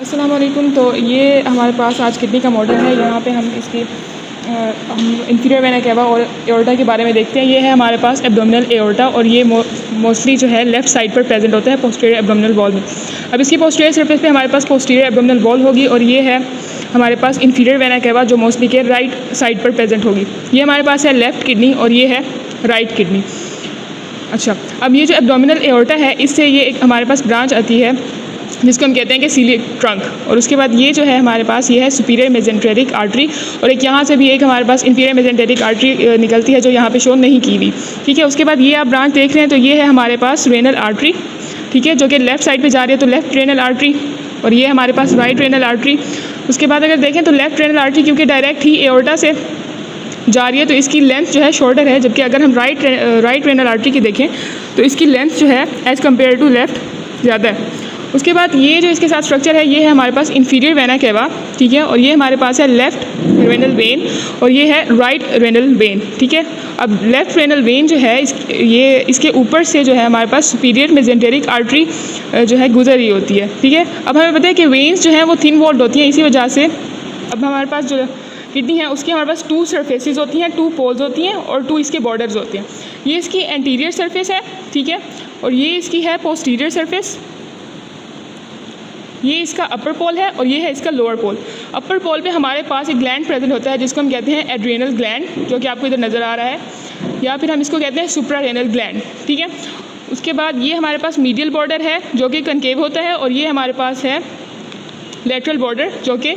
अस्सलाम वालेकुम। तो ये हमारे पास आज किडनी का मॉडल है। यहाँ पे हम इसकी हम इंफीरियर वेना केवा और एओर्टा के बारे में देखते हैं। ये है हमारे पास एब्डोमिनल एओर्टा और ये मोस्टली जो है लेफ़्ट साइड पर प्रेजेंट होता है पोस्टीरियर एब्डोमिनल वॉल में। अब इसकी पोस्टीरियर सरफेस पे हमारे पास पोस्टीरियर एब्डोमिनल वॉल होगी और ये है हमारे पास इंफीरियर वेना केवा जो मोस्टली के राइट साइड पर प्रेजेंट होगी। ये हमारे पास है लेफ़्ट किडनी और ये है राइट किडनी। अच्छा, अब ये जो एब्डोमिनल एओर्टा है इससे ये एक हमारे पास ब्रांच आती है जिसको हम कहते हैं कि सीलिक ट्रंक। और उसके बाद ये जो है हमारे पास ये है सुपीरियर मेजेंटेरिक आर्टरी और एक यहाँ से भी एक हमारे पास इंफीरियर मेजेंटेरिक आर्टरी निकलती है जो यहाँ पे शो नहीं की हुई। ठीक है, उसके बाद ये आप ब्रांच देख रहे हैं तो ये है हमारे पास रेनल आर्टरी, ठीक है, जो कि लेफ़्ट साइड पे जा रही है तो लेफ़्ट रेनल आर्टरी और ये हमारे पास राइट रेनल आर्टरी। उसके बाद अगर देखें तो लेफ़्ट रेनल आर्टरी क्योंकि डायरेक्ट ही एओर्टा से जा रही है तो इसकी लेंथ जो है शॉर्टर है, जबकि अगर हम राइट रेनल आर्टरी की देखें तो इसकी लेंथ जो है एज़ कम्पेयर टू लेफ़्ट ज़्यादा है। उसके बाद ये जो इसके साथ स्ट्रक्चर है ये है हमारे पास इंफीरियर वेना केवा, ठीक है, और ये हमारे पास है लेफ़्ट रेनल वेन और ये है राइट रेनल वेन। ठीक है, अब लेफ़्ट रेनल वेन जो है ये इसके ऊपर से जो है हमारे पास सुपीरियर मेजेंटेरिक आर्टरी जो है गुजर रही होती है। ठीक है, अब हमें पता है कि वेन्स जो हैं वो थिन वॉल्ड होती हैं, इसी वजह से अब हमारे पास जो किडनी है उसकी हमारे पास 2 सरफेसेस होती हैं, 2 पोल्स होती हैं और 2 इसके बॉर्डर्स होते हैं। ये इसकी एंटीरियर सरफेस है, ठीक है, और ये इसकी है पोस्टीरियर सरफेस। ये इसका अपर पोल है और ये है इसका लोअर पोल। अपर पोल पे हमारे पास एक ग्लैंड प्रेजेंट होता है जिसको हम कहते हैं एड्रेनल ग्लैंड, जो कि आपको इधर नज़र आ रहा है, या फिर हम इसको कहते हैं सुप्रारेनल ग्लैंड। ठीक है, उसके बाद ये हमारे पास मीडियल बॉर्डर है जो कि कनकेव होता है और ये हमारे पास है लेटरल बॉर्डर जो कि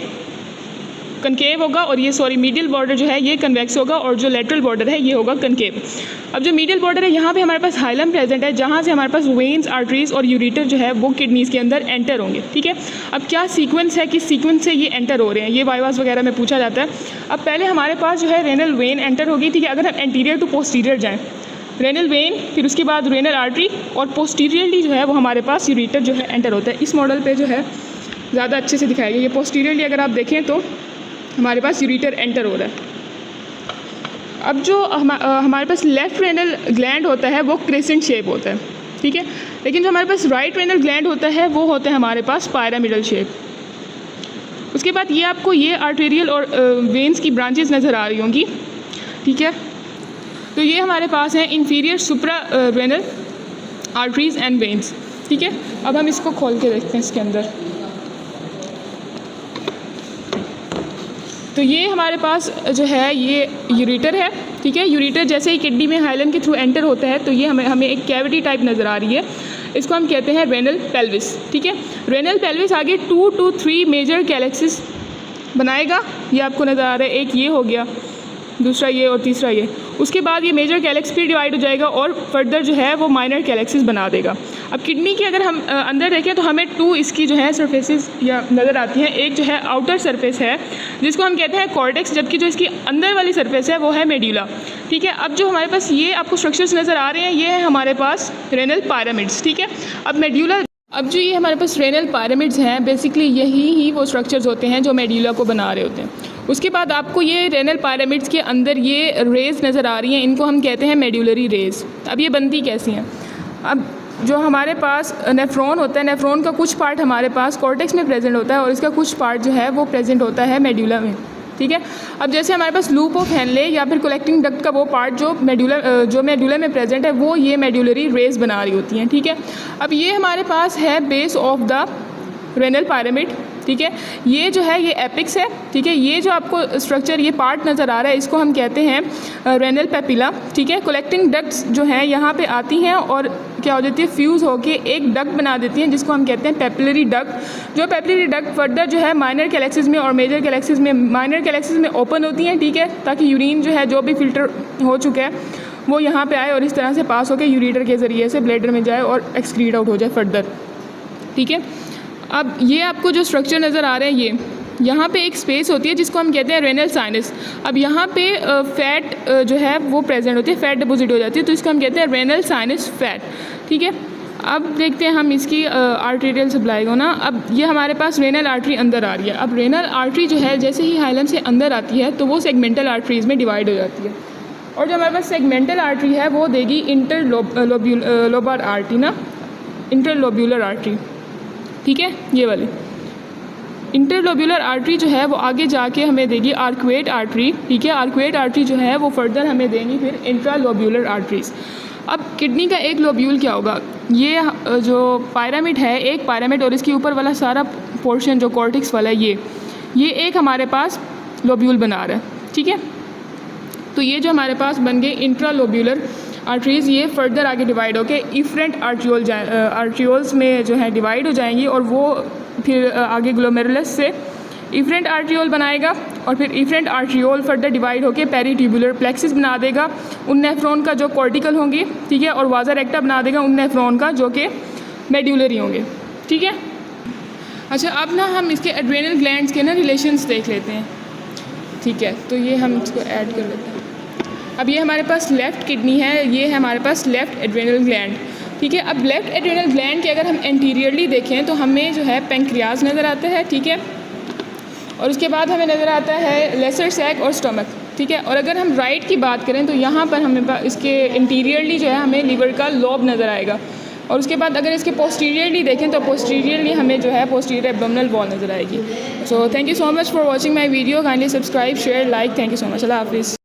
कनकेव होगा और ये मीडियल बॉर्डर जो है ये कन्वेक्स होगा और जो लेटरल बॉर्डर है ये होगा कनकेव। अब जो मीडियल बॉर्डर है यहाँ पे हमारे पास हाइलम प्रेजेंट है जहाँ से हमारे पास वेन्स, आर्टरीज और यूरेटर जो है वो किडनीज़ के अंदर एंटर होंगे। ठीक है, अब क्या सीक्वेंस है, किस सीक्वेंस से ये एंटर हो रहे हैं, ये वाइवास वगैरह में पूछा जाता है। अब पहले हमारे पास जो है रेनल वेन एंटर होगी। ठीक है, अगर हम एंटीरियर टू पोस्टीरियर जाएँ, रेनल वेन, फिर उसके बाद रेनल आर्टरी और पोस्टीरियरली जो है वो हमारे पास यूरेटर जो है एंटर होता है। इस मॉडल पर जो है ज़्यादा अच्छे से दिखाया गया। ये पोस्टीरियरली अगर आप देखें तो हमारे पास यूरेटर एंटर हो रहा है। अब जो हमारे पास लेफ़्ट रेनल ग्लैंड होता है वो क्रेसेंट शेप होता है, ठीक है, लेकिन जो हमारे पास राइट रेनल ग्लैंड होता है वो होता है हमारे पास पायरामिडल शेप। उसके बाद ये आपको ये आर्टेरियल और वेन्स की ब्रांचेस नज़र आ रही होंगी। ठीक है, तो ये हमारे पास हैं inferior supra renal arteries and veins. ठीक है, अब हम इसको खोल के देखते हैं इसके अंदर। तो ये हमारे पास जो है ये यूरेटर है। ठीक है, यूरेटर जैसे ही किडनी में हाइलम के थ्रू एंटर होता है तो ये हमें एक कैविटी टाइप नज़र आ रही है, इसको हम कहते हैं रेनल पेल्विस। ठीक है, रेनल पेल्विस आगे 2 to 3 मेजर कैलेक्सिस बनाएगा। ये आपको नज़र आ रहा है, एक ये हो गया, दूसरा ये और तीसरा ये। उसके बाद ये मेजर कैलेक्स फिर डिवाइड हो जाएगा और फर्दर जो है वो माइनर कैलेक्सिस बना देगा। अब किडनी की अगर हम अंदर देखें तो हमें 2 इसकी जो है सरफेसेस या नज़र आती हैं। एक जो है आउटर सरफेस है जिसको हम कहते हैं कॉर्टेक्स, जबकि जो इसकी अंदर वाली सरफेस है वो है मेड्यूला। ठीक है, अब जो हमारे पास ये आपको स्ट्रक्चर्स नज़र आ रहे हैं ये है हमारे पास रेनल पिरामिड्स। ठीक है, अब मेड्यूला, अब जो ये हमारे पास रेनल पिरामिड्स हैं बेसिकली यही ही वो स्ट्रक्चर्स होते हैं जो मेड्यूला को बना रहे होते हैं। उसके बाद आपको ये रेनल पिरामिड्स के अंदर ये रेज़ नज़र आ रही हैं, इनको हम कहते हैं मेड्यूलरी रेज़। अब ये बनती कैसी हैं, अब जो हमारे पास नेफ्रॉन होता है, नेफ्रॉन का कुछ पार्ट हमारे पास कॉर्टेक्स में प्रेजेंट होता है और इसका कुछ पार्ट जो है वो प्रेजेंट होता है मेड्यूला में। ठीक है, अब जैसे हमारे पास लूप ऑफ हेनले या फिर कलेक्टिंग डक्ट का वो पार्ट जो मेड्यूला में प्रेजेंट है वो ये मेड्यूलरी रेज़ बना रही होती हैं। ठीक है, अब ये हमारे पास है base of the renal pyramid. ठीक है, ये जो है ये एपिक्स है। ठीक है, ये जो आपको स्ट्रक्चर ये पार्ट नज़र आ रहा है इसको हम कहते हैं रेनल पेपिला। ठीक है, कलेक्टिंग डक्ट्स जो हैं यहाँ पे आती हैं और क्या हो जाती है, फ्यूज़ होके एक डक्ट बना देती हैं जिसको हम कहते हैं पेपिलरी डक्ट। जो पेपिलरी डक्ट फर्दर जो है माइनर कैलेक्सिस में और मेजर कैलेक्सिस में, माइनर कैलेक्सिस में ओपन होती हैं। ठीक है, ताकि यूरिन जो है जो भी फिल्टर हो चुका है वो यहाँ पे आए और इस तरह से पास होकर यूरेटर के ज़रिए से ब्लैडर में जाए और एक्सक्रीट आउट हो जाए फर्दर। ठीक है, अब ये आपको जो स्ट्रक्चर नज़र आ रहा है ये यहाँ पे एक स्पेस होती है जिसको हम कहते हैं रेनल साइनस। अब यहाँ पे फैट जो है वो प्रेजेंट होती है, फैट डिपॉजिट हो जाती है, तो इसको हम कहते हैं रेनल साइनस फैट। ठीक है, अब देखते हैं हम इसकी आर्टेरियल सप्लाई को ना। अब ये हमारे पास रेनल आर्टरी अंदर आ रही है। अब रेनल आर्टरी जो है जैसे ही हाइलम से अंदर आती है तो वो सेगमेंटल आर्टरीज़ में डिवाइड हो जाती है और जो हमारे पास सेगमेंटल आर्टरी है वो देगी इंटरलोबर आर्टरी ना, इंटरलोब्यूलर आर्टरी। ठीक है, ये वाली। इंटरलोब्यूलर आर्टरी जो है वो आगे जाके हमें देगी आर्कुएट आर्टरी, ठीक है। आर्कुएट आर्टरी जो है वो फर्दर हमें देंगी फिर इंट्रालोब्यूलर आर्टरीज। अब किडनी का एक लोब्यूल क्या होगा, ये जो पायरामिड है, एक पायरामिड और इसके ऊपर वाला सारा पोर्शन जो कॉर्टिक्स वाला है ये एक हमारे पास लोब्यूल बना रहा है, ठीक है। तो ये जो हमारे पास बन गए इंट्रालोब्यूलर आर्टरीज़, ये फर्दर आगे डिवाइड होके इफरेंट आर्ट्रियोल्स में जो है डिवाइड हो जाएंगी और वो फिर आगे ग्लोमेरुलस से इफरेंट आर्ट्रियोल बनाएगा और फिर इफरेंट आर्ट्रियोल फर्दर डिवाइड होके पेरीट्यूबुलर प्लेक्सिस बना देगा उन नेफ्रॉन का जो कॉर्टिकल होंगे, ठीक है, और वाजा रेक्टा बना देगा उन नेफ्रॉन का जो कि मेड्यूलरी होंगे, ठीक है। अच्छा, अब ना हम इसके एड्रेनल ग्लैंड्स के ना रिलेशंस देख लेते हैं, ठीक है। तो ये हम इसको ऐड कर लेते हैं। अब ये हमारे पास लेफ़्ट किडनी है, ये है हमारे पास लेफ़्ट एड्रेनल ग्लैंड, ठीक है। अब लेफ़्ट एड्रेनल ग्लैंड के अगर हम एंटीरियरली देखें तो हमें जो है पेंक्रियाज नज़र आता है, ठीक है, और उसके बाद हमें नज़र आता है लेसर सैक और स्टमक, ठीक है। और अगर हम राइट की बात करें तो यहाँ पर हमें इसके इंटीरियरली जो है हमें लीवर का लोब नज़र आएगा और उसके बाद अगर इसके पोस्टीरियरली देखें तो पोस्टीरियरली हमें जो है पोस्टीरियर एब्डोमिनल वॉल नज़र आएगी। So thank you so much for watching my video, kindly subscribe, share, like, thank you so much, अल्लाह हाफिज़।